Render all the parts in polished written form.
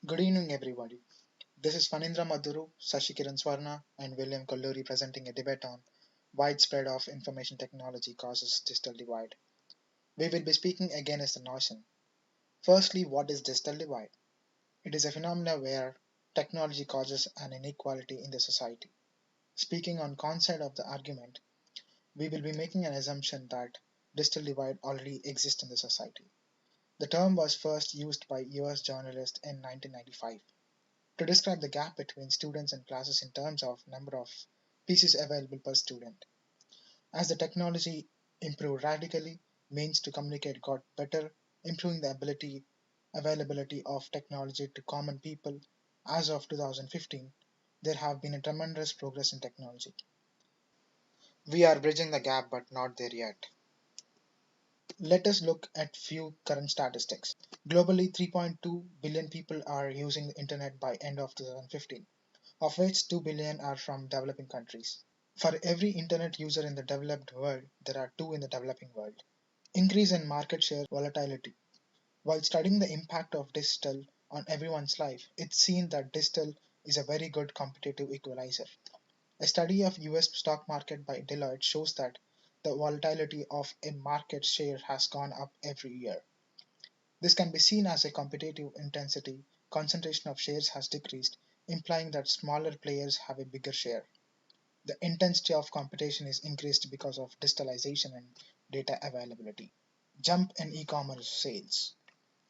Good evening, everybody. This is Fanindra Madhuru, Sashikiran Swarna, and William Kalluri presenting a debate on widespread of information technology causes digital divide. We will be speaking against the notion. Firstly, what is digital divide? It is a phenomenon where technology causes an inequality in the society. Speaking on concept of the argument, we will be making an assumption that digital divide already exists in the society. The term was first used by US journalist in 1995 to describe the gap between students and classes in terms of number of PCs available per student. As the technology improved radically, means to communicate got better, improving the availability of technology to common people. As of 2015, there have been a tremendous progress in technology. We are bridging the gap but not there yet. Let us look at few current statistics. Globally, 3.2 billion people are using the internet by end of 2015, of which 2 billion are from developing countries. For every internet user in the developed world, there are two in the developing world. Increase in market share volatility. While studying the impact of digital on everyone's life, it's seen that digital is a very good competitive equalizer. A study of US stock market by Deloitte shows that the volatility of a market share has gone up every year. This can be seen as a competitive intensity concentration of shares has decreased, implying that smaller players have a bigger share. The intensity of competition is increased because of digitalization and data availability. Jump in e-commerce sales.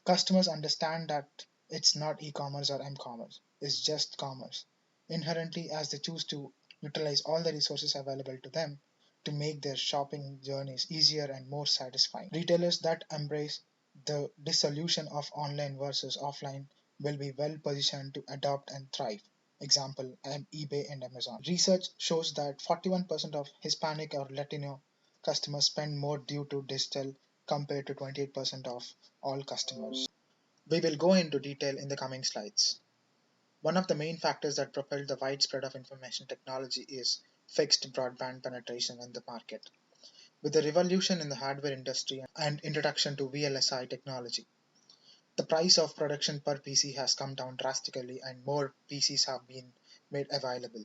Customers understand that it's not e-commerce or m-commerce, it's just commerce. Inherently, as they choose to utilize all the resources available to them to make their shopping journeys easier and more satisfying. Retailers that embrace the dissolution of online versus offline will be well positioned to adopt and thrive. Example, eBay and Amazon. Research shows that 41% of Hispanic or Latino customers spend more due to digital compared to 28% of all customers. We will go into detail in the coming slides. One of the main factors that propelled the widespread of information technology is fixed broadband penetration in the market. With the revolution in the hardware industry and introduction to VLSI technology, the price of production per PC has come down drastically and more PCs have been made available.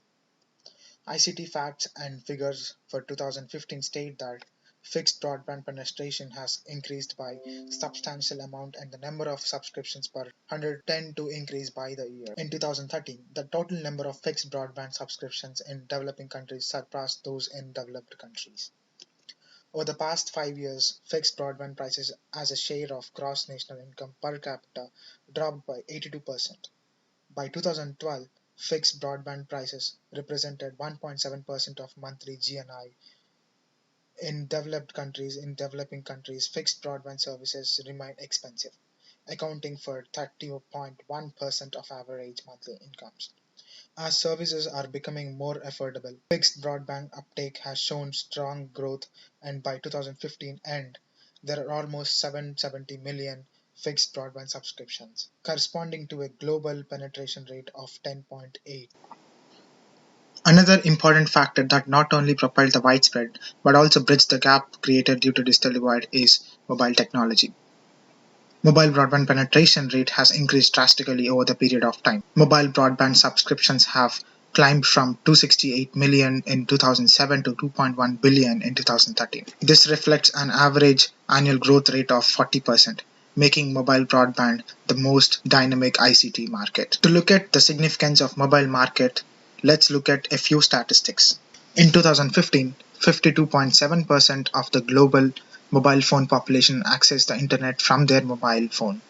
ICT facts and figures for 2015 state that fixed broadband penetration has increased by substantial amount and the number of subscriptions per 100 tend to increase by the year. In 2013, the total number of fixed broadband subscriptions in developing countries surpassed those in developed countries. Over the past 5 years, fixed broadband prices as a share of gross national income per capita dropped by 82%. By 2012, fixed broadband prices represented 1.7% of monthly GNI. In developed countries, in developing countries, fixed broadband services remain expensive, accounting for 30.1% of average monthly incomes. As services are becoming more affordable, fixed broadband uptake has shown strong growth and by 2015 end, there are almost 770 million fixed broadband subscriptions, corresponding to a global penetration rate of 10.8. Another important factor that not only propelled the widespread but also bridged the gap created due to digital divide is mobile technology. Mobile broadband penetration rate has increased drastically over the period of time. Mobile broadband subscriptions have climbed from 268 million in 2007 to 2.1 billion in 2013. This reflects an average annual growth rate of 40%, making mobile broadband the most dynamic ICT market. To look at the significance of mobile market, let's look at a few statistics. In 2015, 52.7% of the global mobile phone population access the internet from their mobile phone.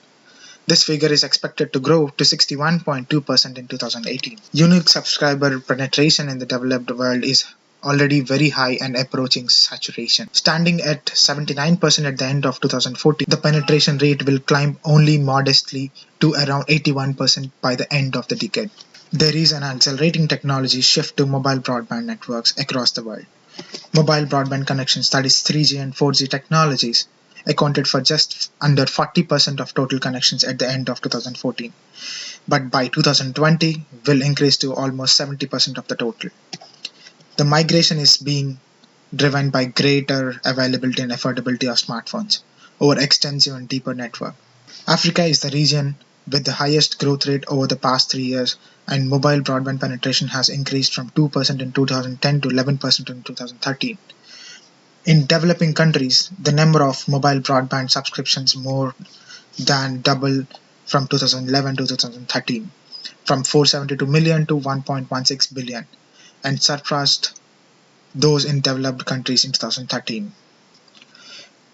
This figure is expected to grow to 61.2% in 2018. Unique subscriber penetration in the developed world is already very high and approaching saturation. Standing at 79% at the end of 2014, the penetration rate will climb only modestly to around 81% by the end of the decade. There is an accelerating technology shift to mobile broadband networks across the world. Mobile broadband connections, that is 3G and 4G technologies, accounted for just under 40% of total connections at the end of 2014, but by 2020 will increase to almost 70% of the total. The migration is being driven by greater availability and affordability of smartphones over extensive and deeper network. Africa is the region with the highest growth rate over the past 3 years, and mobile broadband penetration has increased from 2% in 2010 to 11% in 2013. In developing countries, the number of mobile broadband subscriptions more than doubled from 2011 to 2013, from 472 million to 1.16 billion, and surpassed those in developed countries in 2013.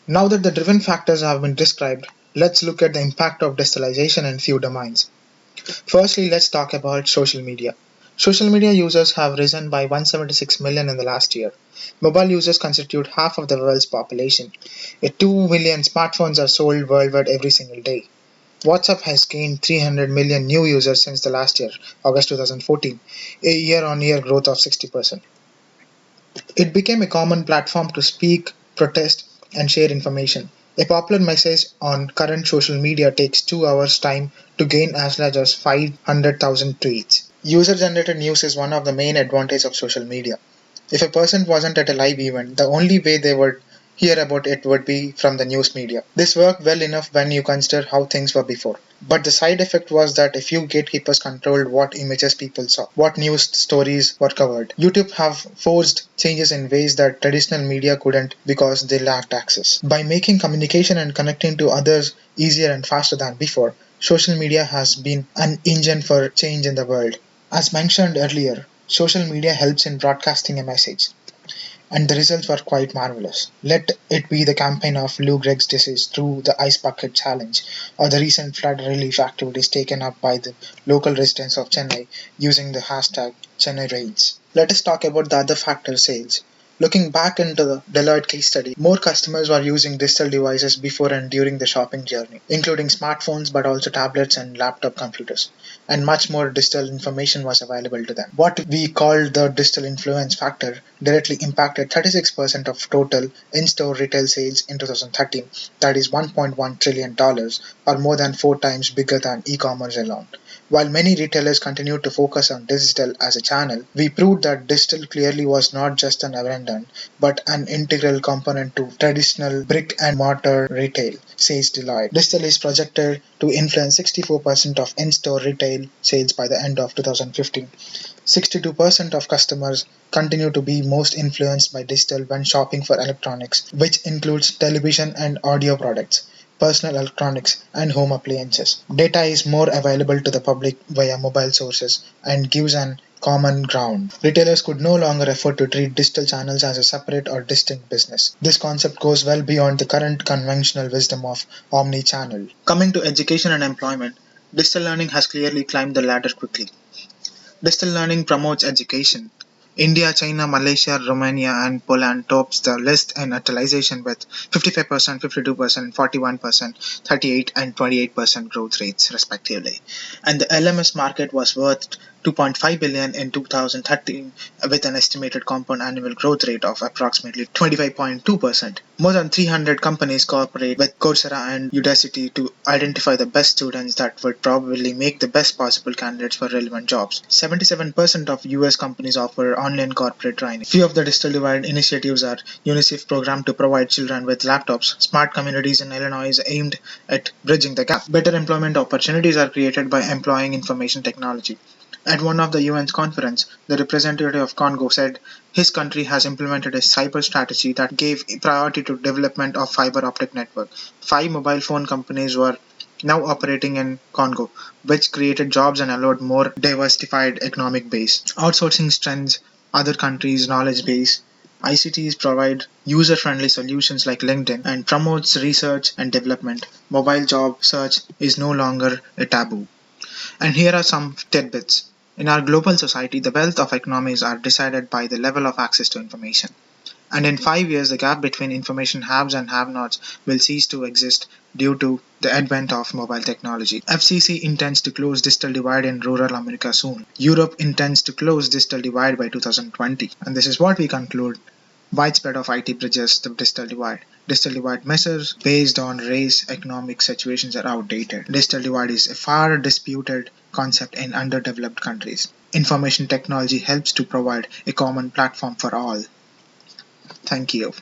Now that the driven factors have been described, let's look at the impact of digitalization in few domains. Firstly, let's talk about social media. Social media users have risen by 176 million in the last year. Mobile users constitute half of the world's population. 2 million smartphones are sold worldwide every single day. WhatsApp has gained 300 million new users since the last year, August 2014, a year on year growth of 60%. It became a common platform to speak, protest, and share information. A popular message on current social media takes 2 hours time to gain as large as 500,000 tweets. User generated news is one of the main advantages of social media. If a person wasn't at a live event, the only way they would hear about it would be from the news media. This worked well enough when you consider how things were before. But the side effect was that a few gatekeepers controlled what images people saw, what news stories were covered. YouTube have forced changes in ways that traditional media couldn't because they lacked access. By making communication and connecting to others easier and faster than before, social media has been an engine for change in the world. As mentioned earlier, social media helps in broadcasting a message, and the results were quite marvelous. Let it be the campaign of Lou Gehrig's disease through the Ice Bucket Challenge, or the recent flood relief activities taken up by the local residents of Chennai using the hashtag Chennai Rains. Let us talk about the other factor, sales. Looking back into the Deloitte case study, more customers were using digital devices before and during the shopping journey, including smartphones but also tablets and laptop computers, and much more digital information was available to them. What we called the digital influence factor directly impacted 36% of total in-store retail sales in 2013, that is $1.1 trillion, or more than 4 times bigger than e-commerce alone. While many retailers continued to focus on digital as a channel, we proved that digital clearly was not just an addendum but an integral component to traditional brick and mortar retail, says Deloitte. Digital is projected to influence 64% of in-store retail sales by the end of 2015. 62% of customers continue to be most influenced by digital when shopping for electronics, which includes television and audio products, personal electronics, and home appliances. Data is more available to the public via mobile sources and gives an common ground. Retailers could no longer afford to treat digital channels as a separate or distinct business. This concept goes well beyond the current conventional wisdom of omni-channel. Coming to education and employment, digital learning has clearly climbed the ladder quickly. Digital learning promotes education. India, China, Malaysia, Romania, and Poland tops the list in utilization with 55%, 52%, 41%, 38, and 28% growth rates, respectively. And the LMS market was worth 2.5 billion in 2013 with an estimated compound annual growth rate of approximately 25.2%. More than 300 companies cooperate with Coursera and Udacity to identify the best students that would probably make the best possible candidates for relevant jobs. 77% of US companies offer online corporate training. Few of the digital divide initiatives are UNICEF program to provide children with laptops, smart communities in Illinois aimed at bridging the gap. Better employment opportunities are created by employing information technology. At one of the UN's conference, the representative of Congo said his country has implemented a cyber strategy that gave priority to development of fiber optic network. 5 mobile phone companies were now operating in Congo, which created jobs and allowed more diversified economic base. Outsourcing strengthens other countries' knowledge base. ICTs provide user-friendly solutions like LinkedIn and promotes research and development. Mobile job search is no longer a taboo. And here are some tidbits. In our global society, the wealth of economies are decided by the level of access to information. And in 5 years, the gap between information haves and have-nots will cease to exist due to the advent of mobile technology. FCC intends to close digital divide in rural America soon. Europe intends to close digital divide by 2020. And this is what we conclude. Widespread of IT bridges the digital divide. Digital divide measures based on race economic situations are outdated. Digital divide is a far disputed concept in underdeveloped countries. Information technology helps to provide a common platform for all. Thank you.